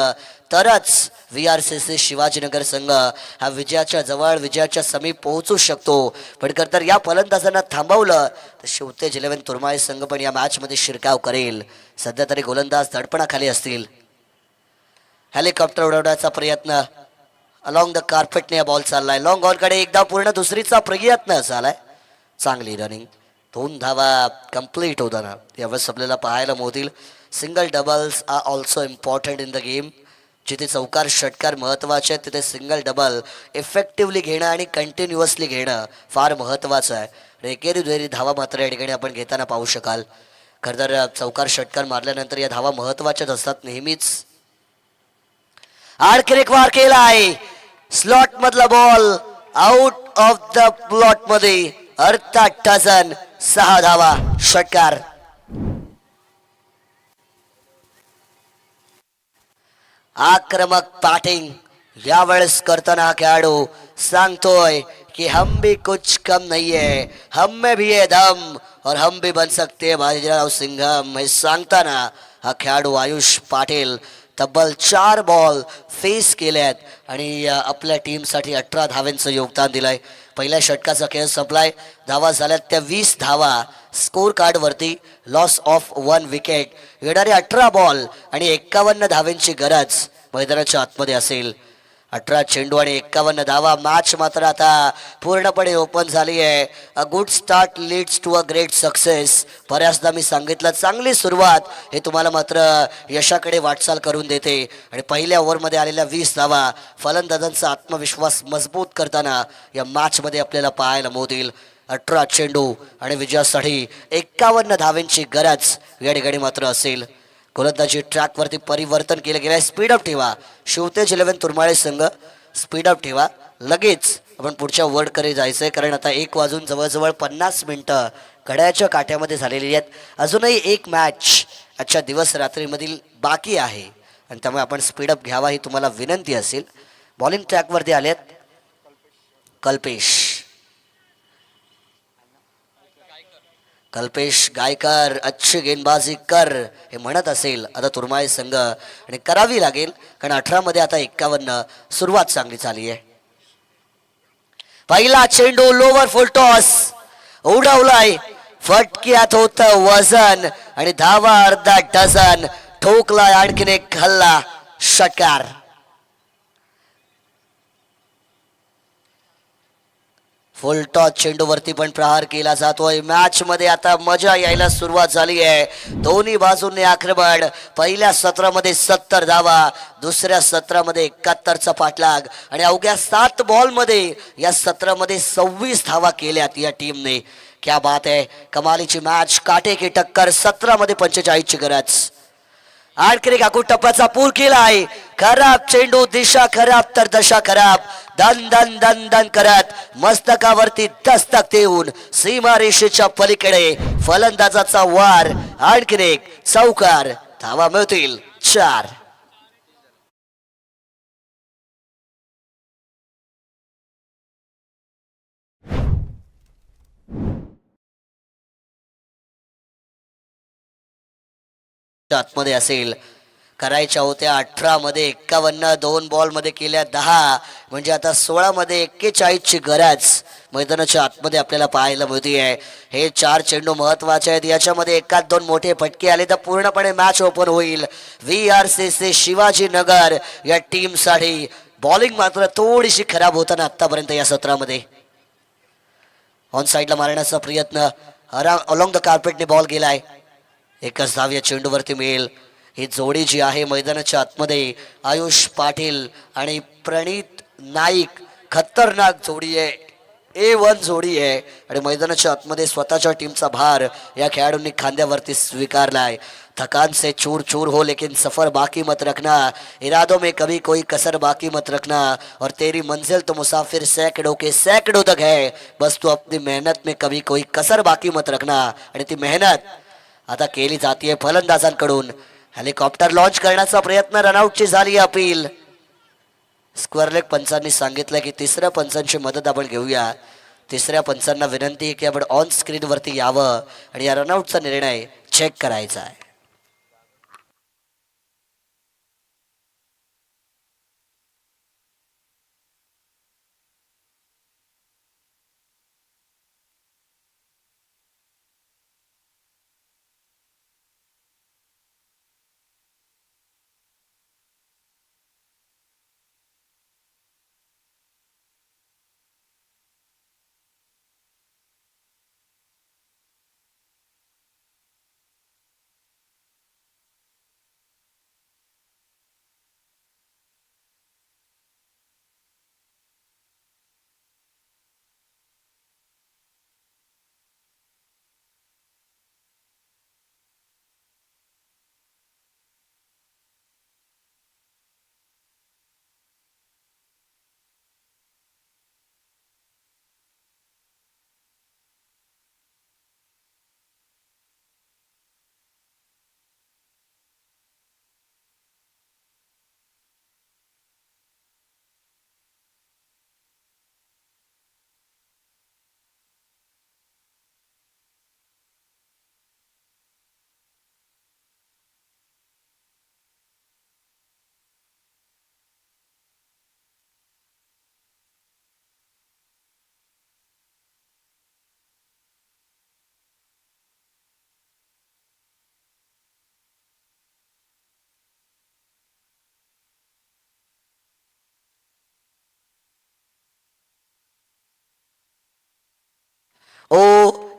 तरच VRCC शिवाजीनगर संघ हा विजयाच्या जवळ, विजयाच्या समीप पोहोचू शकतो. पण खरं तर या फलंदाजांना थांबवलं तर शिवतेज 11 तुरमाई संघ पण या मॅचमध्ये शिरकाव करेल. सध्या तरी गोलंदाज दडपणाखाली असतील. हेलिकॉप्टर उडवण्याचा प्रयत्न अलॉंग द कार्पेटने या बॉल चाललाय. लॉंग बॉलकडे एकदा पूर्ण, दुसरीचा प्रयत्न झालाय. चांगली रनिंग, 2 धावा कंप्लीट होताना यावेळेस आपल्याला पाहायला मिळतील. Single doubles are also important in the game. जिथे चौकार षटकार महत्त्वाचे आहेत तिथे सिंगल डबल इफेक्टिव्हली घेणं आणि कंटिन्युअसली घेणं फार महत्त्वाचं आहे. आणि एकेरी दुहेरी धावा मात्र या ठिकाणी आपण घेताना पाहू शकाल. खरं तर चौकार षटकार मारल्यानंतर या धावा महत्त्वाच्याच असतात नेहमीच. आणखी एक वार केला आहे. स्लॉट मधला ball out of the plot मध्ये अर्थात डझन 6 धावा षटकार. आक्रमक बॅटिंग यावेळेस करताना हा खेळाडू सांगतोय कि हम भी कुछ कम नहीं है, हम में भी है दम और हम भी बन सकते हैं बाजीराव सिंघम. हे सांगताना हा खेळाडू आयुष पाटील तब्बल 4 बॉल फेस केल्यात आणि आपल्या टीमसाठी 18 धावांचं योगदान दिलंय. पहिल्या षटकाचा खेळ संपलाय. धावा झाल्यात त्या 20 धावा. स्कोर कार्ड वरती लॉस ऑफ 1 विकेट. येणारे 18 बॉल आणि 51 धावांची गरज मैदानाच्या आतमध्ये असेल. 18 चेंडू आणि 51 धावा. मॅच मात्र आता पूर्णपणे ओपन झाली आहे. A good start leads to a great success. बऱ्याचदा मी सांगितलं चांगली सुरुवात हे तुम्हाला मात्र यशाकडे वाटचाल करून देते. आणि पहिल्या ओव्हरमध्ये आलेल्या 20 धावा फलंदाजांचा आत्मविश्वास मजबूत करताना या मॅचमध्ये आपल्याला पाहायला मोदील. 18 चेंडू आणि विजयासाठी 51 धावांची गरज या ठिकाणी मात्र असेल. गोलंदाजी ट्रॅकवरती परिवर्तन केलं गेलं. स्पीडअप ठेवा. शिवतेज 11 तुरमाळे संघ स्पीडअप ठेवा. लगेच आपण पुढच्या वर्डकडे जायचंय कारण आता 1 वाजून जवळजवळ 50 मिनिटं घड्याळ्याच्या काठ्यामध्ये झालेली आहेत. अजूनही एक मॅच आजच्या दिवस रात्रीमधील बाकी आहे आणि त्यामुळे आपण स्पीडअप घ्यावा ही तुम्हाला विनंती असेल. बॉलिंग ट्रॅकवरती आलेत कल्पेश गायकर. अच्छी गेंदबाजी कर हे म्हणत असेल आता तुरमाळे संघ आणि करावी लागेल कारण 18 मध्ये आता 51. सुरुवात चांगली झाली आहे. पहिला चेंडू लोवर फुल टॉस उडवलाय. फटक्यात होत वजन आणि धावा अर्धा डझन. ठोकलाय आणखीन एक हल्ला षटकार. फुल टॉस चेंडूवरती पण प्रहार केला जातोय. मॅच मध्ये आता मजा यायला सुरुवात झाली आहे. दोन्ही बाजूंनी आक्रमण. पहिल्या सत्रामध्ये 70 धावा, दुसऱ्या सत्रामध्ये 71चा पाठलाग आणि अवघ्या 7 बॉल मध्ये या सत्रामध्ये 26 धावा केल्यात या टीमने. क्या बात है. कमालीची मॅच. काटे की टक्कर. 17 मध्ये 45ची गरज. आणखी एक आखू टप्प्याचा पूल केला आहे. खराब चेंडू. दिशा खराब तर दशा खराब. दन दन दन दन करत मस्तकावरती दस्तक देऊन सीमारेषेच्या पलीकडे फलंदाजाचा वार. आणखी एक चौकार. धावा मिळतील 4. आतमध्ये असेल. करायच्या होत्या 18 मध्ये 51. 2 बॉल मध्ये केल्या 10 म्हणजे आता 16 मध्ये 41ची गरज मैदानाच्या आतमध्ये आपल्याला पाहायला मिळते आहे. हे 4 चेंडू महत्वाचे आहेत. याच्यामध्ये एकात 2 मोठे फटके आले तर पूर्णपणे मॅच ओपन होईल. VRCC शिवाजीनगर या टीम साठी बॉलिंग मात्र थोडीशी खराब होताना आतापर्यंत या सत्रामध्ये. ऑन साइडला मारण्याचा प्रयत्न अलॉंग द कार्पेटने बॉल गेलाय. एकच धाव या चेंडूवरती मिळेल. ही जोडी जी आहे मैदानाच्या आतमध्ये आयुष पाटील आणि प्रणित नाईक खतरनाक जोडी आहे. A1 जोडी आहे आणि मैदानाच्या आतमध्ये स्वतःच्या टीमचा भार या खेळाडूंनी खांद्यावरती स्वीकारलाय. थकान से चूर चूर हो लेकिन सफर बाकी मत रखना. इरादों में कभी कोई कसर बाकी मत रखना और तेरी मंजिल तो मुसाफिर सैकड़ों के सैकड़ों तक है. बस तू अपनी मेहनत में कभी कोई कसर बाकी मत रखना. आणि ती मेहनत आता केली जाते फलंदाजांकडून. हेलिकॉप्टर लॉन्च करण्याचा प्रयत्न. रनआउटची झाली अपील. स्क्वेअर लेग पंचांनी सांगितलं की तिसऱ्या पंचांची मदत आपण घेऊया. तिसऱ्या पंचांना विनंती आहे की आपण ऑन स्क्रीन वरती यावं आणि या रनआउटचा निर्णय चेक करायचा आहे.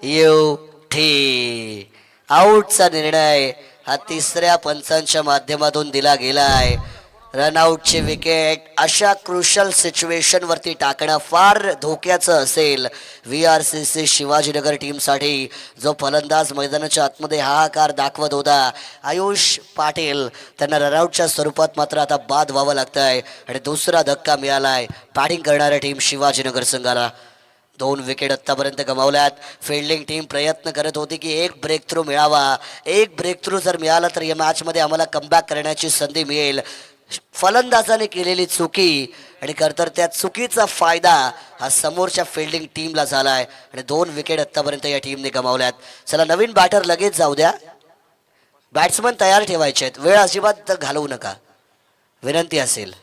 टी आऊटचा निर्णय हा तिसऱ्या पंचांच्या माध्यमातून दिला गेलाय. रनआउटची विकेट अशा क्रुशल सिच्युएशन वरती टाकणं फार धोक्याचं असेल. VRCC शिवाजीनगर टीमसाठी जो फलंदाज मैदानाच्या आतमध्ये हाहाकार दाखवत होता आयुष पाटील, त्यांना रनआउटच्या स्वरूपात मात्र आता बाद व्हावं लागतंय आणि दुसरा धक्का मिळालाय बॅटिंग करणाऱ्या टीम शिवाजीनगर संघाला. 2 विकेट आत्तापर्यंत गमावल्यात. फिल्डिंग टीम प्रयत्न करत होती की एक ब्रेक थ्रू मिळावा. एक ब्रेक थ्रू जर मिळाला तर या मॅचमध्ये आम्हाला कमबॅक करण्याची संधी मिळेल. फलंदाजाने केलेली चुकी आणि खरतर त्या चुकीचा फायदा हा समोरच्या फिल्डिंग टीमला झालाय आणि 2 विकेट आत्तापर्यंत या टीमने गमावल्यात. चला नवीन बॅटर लगेच जाऊ द्या. बॅट्समन तयार ठेवायचे आहेत, वेळ अजिबात घालवू नका, विनंती असेल.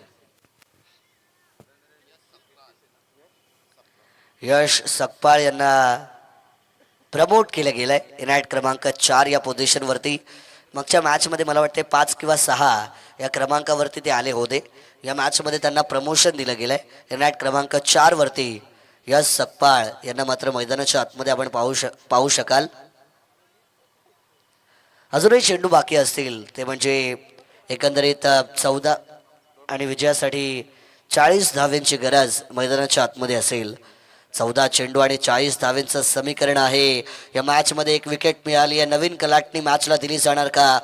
यश सकपाळ यांना प्रमोट केलं गेलंय इनॅट क्रमांक 4 या पोझिशनवरती. मागच्या मॅचमध्ये मला वाटते 5 किंवा 6 या क्रमांकावरती ते आले होते. या मॅचमध्ये त्यांना प्रमोशन दिलं गेलंय इनॅट क्रमांक 4 वरती. यश सकपाळ यांना मात्र मैदानाच्या आतमध्ये आपण पाहू शकाल. अजूनही चेंडू बाकी असतील ते म्हणजे एकंदरीत 14 आणि विजयासाठी 40 धावेंची गरज मैदानाच्या आतमध्ये असेल. 14 चेंडू आणि 40 धावेंचं समीकरण आहे. या मॅचमध्ये एक विकेट मिळाली आहे, नवीन कलाटणी मॅचला दिली जाणार का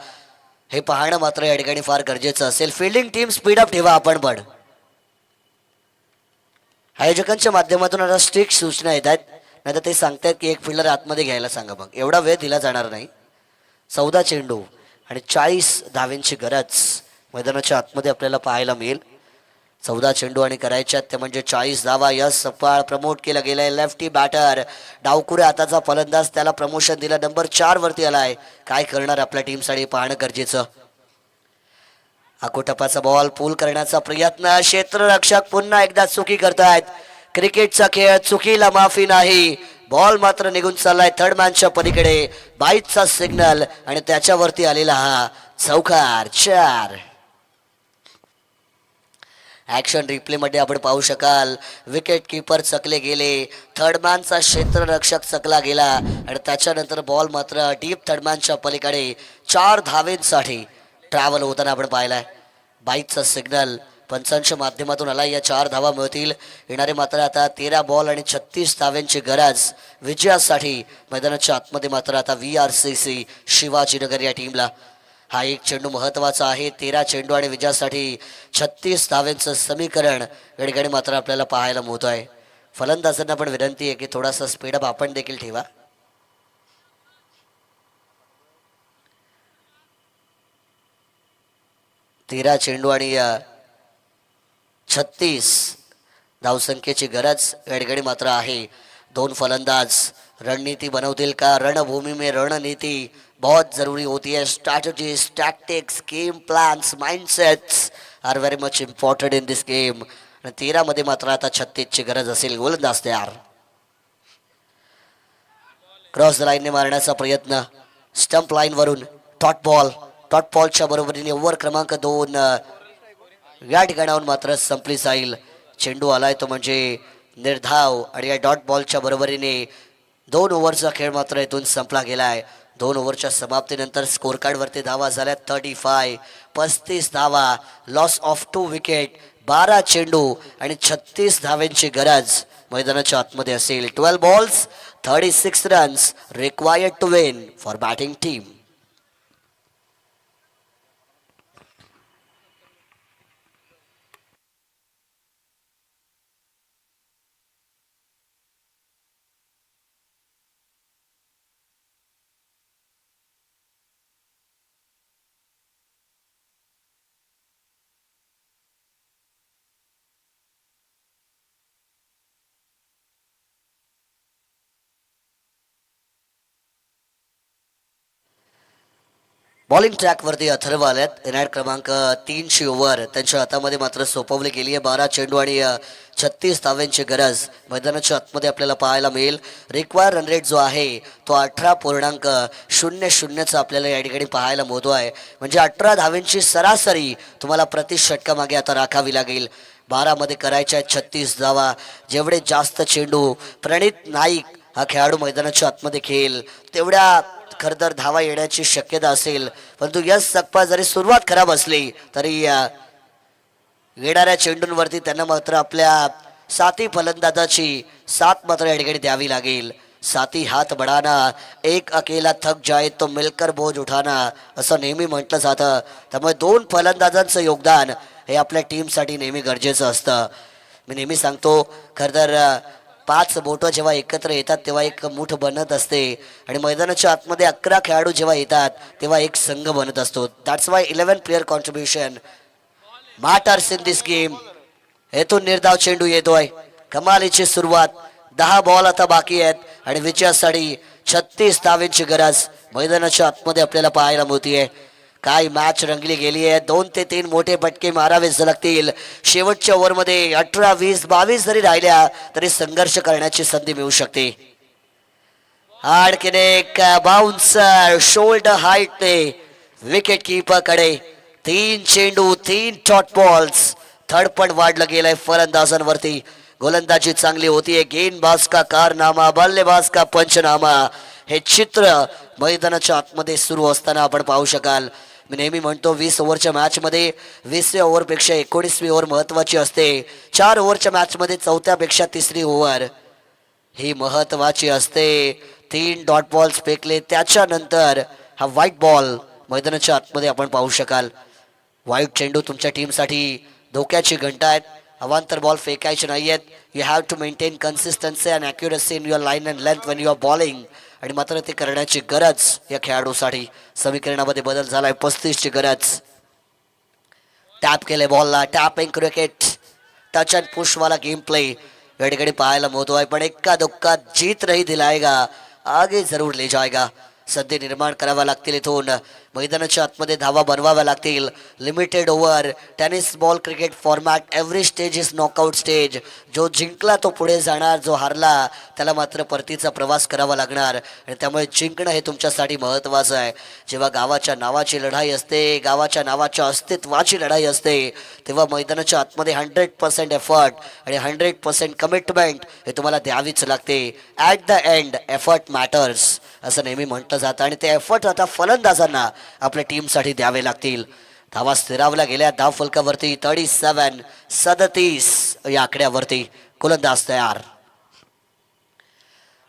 हे पाहणं मात्र या ठिकाणी फार गरजेचं असेल. फिल्डिंग टीम स्पीडअप ठेवा आपण पण. आयोजकांच्या माध्यमातून आता स्ट्रिक्ट सूचना येत आहेत, नाही तर ते सांगतात की एक फिल्डर आतमध्ये घ्यायला सांगा. मग एवढा वेळ दिला जाणार नाही. 14 चेंडू आणि 40 धावेंची गरज मैदानाच्या आतमध्ये आपल्याला पाहायला मिळेल. 14 चेंडू आणि करायच्यात ते म्हणजे 40 धावा. यश सकपाळ प्रमोट केला गेलाय, लेफ्टी बॅटर, डावकुरे हाताचा फलंदाज, त्याला प्रमोशन दिलं, नंबर 4 वरती आलाय. काय करणार आपल्या टीमसाठी पाहणं गरजेचं. आकोटपाचा बॉल पूल करण्याचा प्रयत्न, क्षेत्ररक्षक पुन्हा एकदा चुकी करतायत. क्रिकेटचा खेळ, चुकीला माफी नाही. बॉल मात्र निघून चाललाय थर्ड मॅनच्या पलीकडे. बाईटचा सिग्नल आणि त्याच्यावरती आलेला हा चौकार. 4 ऍक्शन रिप्ले मध्ये आपण पाहू शकाल. विकेट किपर चकले गेले, थर्डमॅनचा क्षेत्ररक्षक चकला गेला आणि त्याच्यानंतर बॉल मात्र डीप थर्डमॅनच्या पलीकडे 4 धावेंसाठी ट्रॅव्हल होताना आपण पाहिलाय. बाईकचा सिग्नल पंचांच्या माध्यमातून आला. या 4 धावा मिळतील. येणारे मात्र आता 13 बॉल आणि 36 धाव्यांची गरज विजयासाठी मैदानाच्या आतमध्ये मात्र आता VRCC शिवाजीनगर या टीमला. हा एक चेंडू महत्वाचा आहे. 13 चेंडू आणि विजयासाठी 36 धाव्यांचं समीकरण या ठिकाणी मात्र आपल्याला पाहायला मिळत आहे. फलंदाजांना पण विनंती आहे की थोडासा स्पीडअप आपण देखील ठेवा. तेरा चेंडू आणि 36 धावसंख्येची गरज या ठिकाणी मात्र आहे. 2 फलंदाज रणनीती बनवतील का? रणभूमि में रणनीति बहुत जरूरी होती है. Strategies, tactics, game plans, mindsets are very much important in this game. 13 मध्ये मात्र आता 36 ची गरज असेल. गोलंदाज तयार. क्रॉस द लाईनने मारण्याचा प्रयत्न, स्टंप लाईन वरून टॉट बॉलच्या बरोबरीने ओव्हर क्रमांक 2 या ठिकाणाहून मात्र संपली जाईल. चेंडू आलाय तो म्हणजे निर्धाव आणि या डॉट बॉलच्या बरोबरीने 2 ओव्हरचा खेळ मात्र इथून संपला गेलाय. 2 ओव्हरच्या समाप्तीनंतर स्कोर कार्ड वरती धावा झाल्या 35 धावा. लॉस ऑफ 2 विकेट, 12 चेंडू आणि 36 धाव्यांची गरज मैदानाच्या आतमध्ये असेल. 12 balls 36 runs required to win for batting team. Bowling ट्रॅकवरती अथर्व आल्यात. इनॅट क्रमांक 3 ची ओव्हर त्यांच्या हातामध्ये मात्र सोपवली गेली आहे. 12 चेंडू आणि 36 धाव्यांची गरज मैदानाच्या आतमध्ये आपल्याला पाहायला मिळेल. रिक्वायर रन रेट जो आहे तो 18.00 आपल्याला या ठिकाणी पाहायला मिळतो आहे. म्हणजे 18 धाव्यांची सरासरी तुम्हाला प्रति षटकामागे आता राखावी लागेल. 12 मध्ये करायच्या 36 धावा. जेवढे जास्त चेंडू प्रणित नाईक हा खेळाडू मैदानाच्या आतमध्ये खेळ तेवढ्या खरतर धावा येण्याची शक्यता असेल, परंतु यश सकपाळ जरी सुरुवात खराब असली तरी येणाऱ्या चेंडूंवरती त्यांना मात्र आपल्या साथी फलंदाजाची साथ मात्र या ठिकाणी द्यावी लागेल. साथी हात बढाना, एक अकेला थक जाए तो मिलकर बोझ उठाना, असं नेहमी म्हटलं जातं. त्यामुळे दोन फलंदाजांचं योगदान हे आपल्या टीमसाठी नेहमी गरजेचं असतं. मी नेहमी सांगतो, खरं तर 5 बोटं जेव्हा एकत्र येतात तेव्हा एक मुठ बनत असते आणि मैदानाच्या आतमध्ये 11 खेळाडू जेव्हा येतात तेव्हा एक संघ बनत असतो. That's why 11 player contribution matters in this game. येथून निर्धाव चेंडू येतोय. कमालीची सुरुवात. 10 बॉल आता बाकी आहेत आणि विजयासाठी 36 धावेंची गरज मैदानाच्या आतमध्ये आपल्याला पाहायला मिळतीये. काय मॅच रंगली गेली आहे. 2 ते 3 मोठे फटके मारावेच लागतील. शेवटच्या ओव्हरमध्ये 18, 20, 22 जरी राहिल्या तरी संघर्ष करण्याची संधी मिळू शकते. आणखीन एक बाउन्सर शोल्डर हाईटने विकेट कीपर कडे. 3 चेंडू 3 डॉट बॉल्स. थडपड वाढलं गेलंय फलंदाजांवरती. गोलंदाजी चांगली होतीये. गेंदबाज का कारनामा, बल्लेबाज का पंचनामा, हे चित्र मैदानाच्या आतमध्ये सुरू असताना आपण पाहू शकाल. मी नेहमी म्हणतो 20 ओव्हरच्या मॅचमध्ये 20व्या ओव्हरपेक्षा 19वी ओव्हर महत्वाची असते. 4 ओव्हरच्या मॅचमध्ये 4थ्यापेक्षा 3री ओव्हर ही महत्वाची असते. 3 डॉट बॉल्स फेकले त्याच्यानंतर हा व्हाईट बॉल मैदानाच्या आतमध्ये आपण पाहू शकाल. व्हाईट चेंडू तुमच्या टीमसाठी धोक्याची घंटा आहेत. अवांतर बॉल फेकायचे नाहीयेत. You have to maintain consistency and accuracy in your line and length when you are bowling. आणि मात्र ते करण्याची गरज या खेळाडूसाठी. समीकरणामध्ये बदल झालाय. 35ची गरज. टॅप केले बॉलला. Tapping cricket touch and push वाला गेम प्ले या ठिकाणी पाहायला मिळतोय. पण एक्का दुक्का जीत रही दिलाएगा, आगे जरूर ले जाएगा. संधी निर्माण कराव्या लागतील. इथून मैदानाच्या आतमध्ये धावा बनवाव्या लागतील. Limited over tennis ball cricket format. Every stage is knockout stage. जो जिंकला तो पुढे जाणार, जो हारला त्याला मात्र परतीचा प्रवास करावा लागणार. आणि त्यामुळे जिंकणं हे तुमच्यासाठी महत्त्वाचं आहे. जेव्हा गावाच्या नावाची लढाई असते, गावाच्या नावाच्या अस्तित्वाची लढाई असते, तेव्हा मैदानाच्या आतमध्ये 100% एफर्ट आणि 100% कमिटमेंट हे तुम्हाला द्यावीच लागते. At the end effort matters असं नेहमी म्हटलं जातं आणि ते एफर्ट आता फलंदाजांना आपल्या टीमसाठी द्यावे लागतील. धावा स्थिरावल्या गेल्या धाव फलकावरती. 37 या आकड्यावरती. गोलंदाज तयार.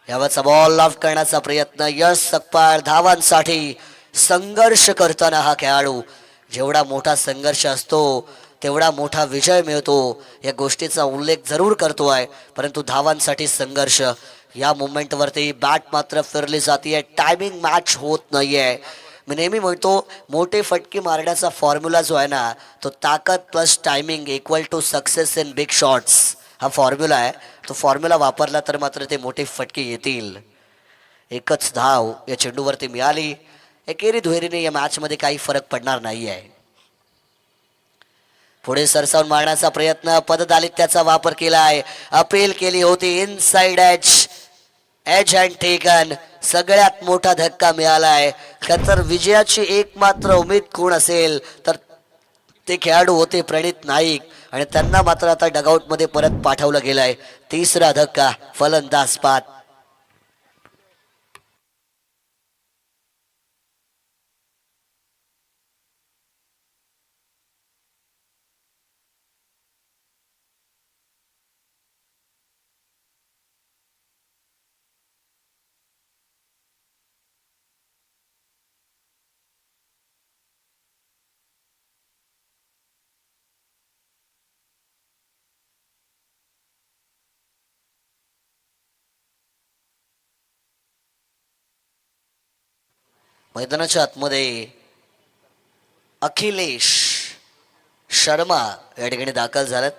यावरचा बॉल ऑफ करण्याचा प्रयत्न. यश सकपाळ धावांसाठी संघर्ष करताना हा खेळाडू. जेवढा मोठा संघर्ष असतो तेवढा मोठा विजय मिळतो या गोष्टीचा उल्लेख जरूर करतोय. परंतु धावांसाठी संघर्ष. या मुवमेंटवरती बॅट मात्र फिरली जाते. टायमिंग मॅच होत नाहीये. मी नेहमी म्हणतो मोठे फटके मारण्याचा फॉर्म्युला जो आहे ना, तो ताकद plus timing equal to success in big shots हा फॉर्म्युला आहे. तो फॉर्म्युला वापरला तर मात्र ते मोठे फटके येतील. एकच धाव या चेंडूवरती मिळाली. एकेरी दुहेरीने या मॅचमध्ये काही फरक पडणार नाही आहे. पुढे सरसावून मारण्याचा प्रयत्न. पददालित्याचा वापर केलाय. अपील केली होती. Inside edge and taken. सगळ्यात मोठा धक्का मिळालाय. खतर विजयाची एकमात्र उमेद कोण असेल तर ते खेळाडू होते प्रणित नाईक आणि त्यांना मात्र आता डगआउट मध्ये परत पाठवलं गेलंय. 3रा धक्का फलंदाज बाद. मैदानाच्या आतमध्ये अखिलेश शर्मा या ठिकाणी दाखल झालेत.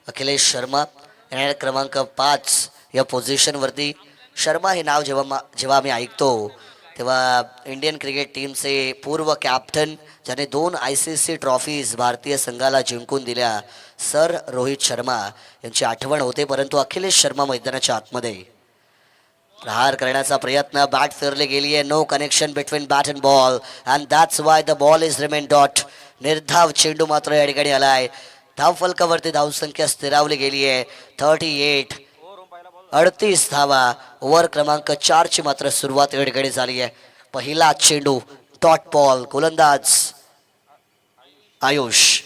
अखिलेश शर्मा येणाऱ्या क्रमांक 5 या पोझिशनवरती. शर्मा हे नाव जेव्हा आम्ही ऐकतो तेव्हा इंडियन क्रिकेट टीमचे पूर्व कॅप्टन ज्याने 2 ICC ट्रॉफीज भारतीय संघाला जिंकून दिल्या, सर रोहित शर्मा यांची आठवण होते. परंतु अखिलेश शर्मा मैदानाच्या आतमध्ये प्रहार करण्याचा प्रयत्न. बॅट फिरली गेली आहे. No connection between bat and ball and that's why the ball is remain dot. निर्धाव चेंडू मात्र या ठिकाणी आलाय. धाव फलकावरती धावसंख्या स्थिरावली गेली आहे. 38. 38 धावा. ओव्हर क्रमांक 4 ची मात्र सुरुवात या ठिकाणी झाली आहे. पहिला चेंडू डॉट बॉल. गोलंदाज आयुष.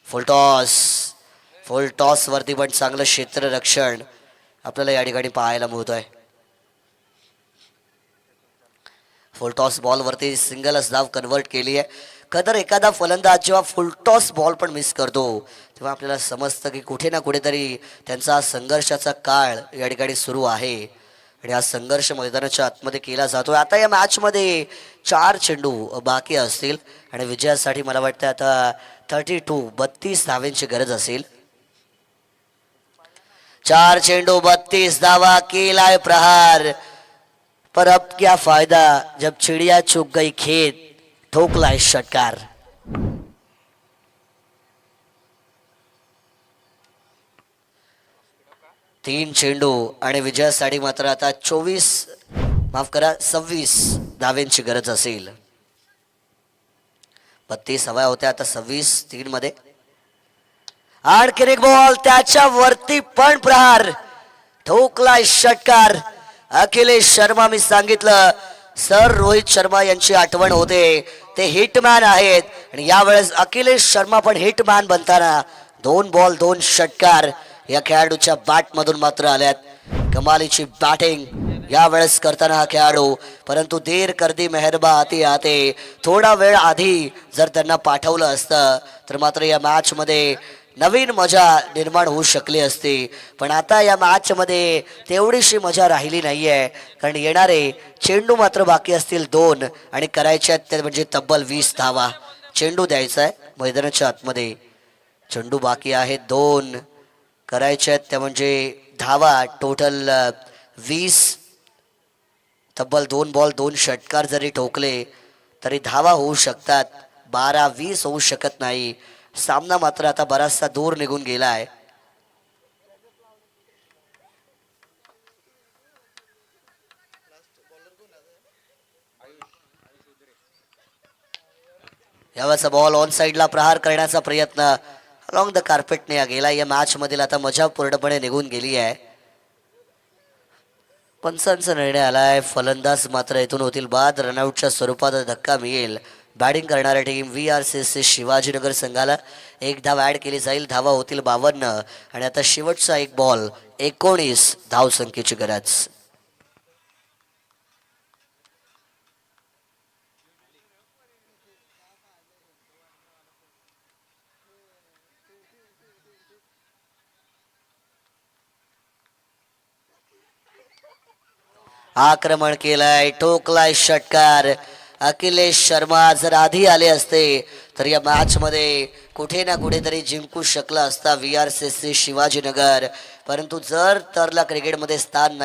फुल टॉस वरती पण चांगलं क्षेत्ररक्षण आपल्याला या ठिकाणी पाहायला मिळतोय. फुल टॉस बॉल वरती सिंगलच धाव कन्वर्ट केली आहे. कदर एखादा फलंदाज जेव्हा फुल टॉस बॉल पण मिस करतो तेव्हा आपल्याला समजतं की कुठे ना कुठेतरी त्यांचा संघर्षाचा काळ या ठिकाणी सुरू आहे आणि हा संघर्ष मैदानाच्या आतमध्ये केला जातो. आता या मॅचमध्ये 4 चेंडू बाकी असतील आणि विजयासाठी मला वाटतं आता 32 धावांची गरज असेल. 4 चेंडू 32 धावा. केलाय प्रहार. पर अब क्या फायदा जब चिड़िया चुग गई खेत. ठोकलाय षटकार. तीन चेंडू आणि विजयासाठी मात्र आता 26 धावांची गरज असेल. 32 हव्या होत्या आता 26 3 मध्ये. आणखीन एक बॉल त्याच्या वरती पण प्रहार. ठोकलाय षटकार. अखिलेश शर्मा. मी सांगितलं सर रोहित शर्मा यांची आठवण होते. ते हिटमॅन आहेत आणि यावेळेस अखिलेश शर्मा पण हिटमॅन बनताना 2 बॉल 2 षटकार या खेळाडूच्या बॅट मधून मात्र आल्यात. कमालीची बॅटिंग यावेळेस करताना हा खेळाडू. परंतु देर कर दी मेहरबा आते आते. थोडा वेळ आधी जर त्यांना पाठवलं असतं तर मात्र या मॅच मध्ये नवीन मजा निर्माण होऊ शकली असती. पण आता या मॅच मध्ये तेवढीशी मजा राहिली नाहीये कारण येणारे चेंडू मात्र बाकी असतील 2 आणि करायचे ते म्हणजे तब्बल 20 धावा. चेंडू द्यायचा आहे मैदानाच्या आतमध्ये. चेंडू बाकी आहेत 2. करायचे आहेत त्या म्हणजे धावा टोटल 20. तब्बल 2 बॉल 2 षटकार जरी ठोकले तरी धावा होऊ शकतात. 12-20 होऊ शकत नाही. सामना मात्र आता बराचसा दूर निघून गेला आहे. यावेळेचा बॉल ऑन साइडला प्रहार करण्याचा प्रयत्न अलॉंग द कार्पेटने गेला. या मॅच मधील आता मजा पूर्णपणे निघून गेली आहे. पंचांचा निर्णय आलाय. फलंदाज मात्र इथून होतील बाद. रनआउटच्या स्वरूपात धक्का मिळेल. बॅटिंग करणाऱ्या टीम VRCC शिवाजीनगर संघाला 1 धाव ऍड केली जाईल. धावा होतील 52 आणि आता शेवटचा 1 बॉल 19 धावसंख्येची गरज. आक्रमण केलंय. ठोकलाय षटकार. अखिलेश शर्मा जर आधी आले असते तर या मॅच मध्ये कुठे ना कुठेतरी जिंकू शकला असता VRCC शिवाजीनगर. परंतु जर तरला क्रिकेटमध्ये स्थान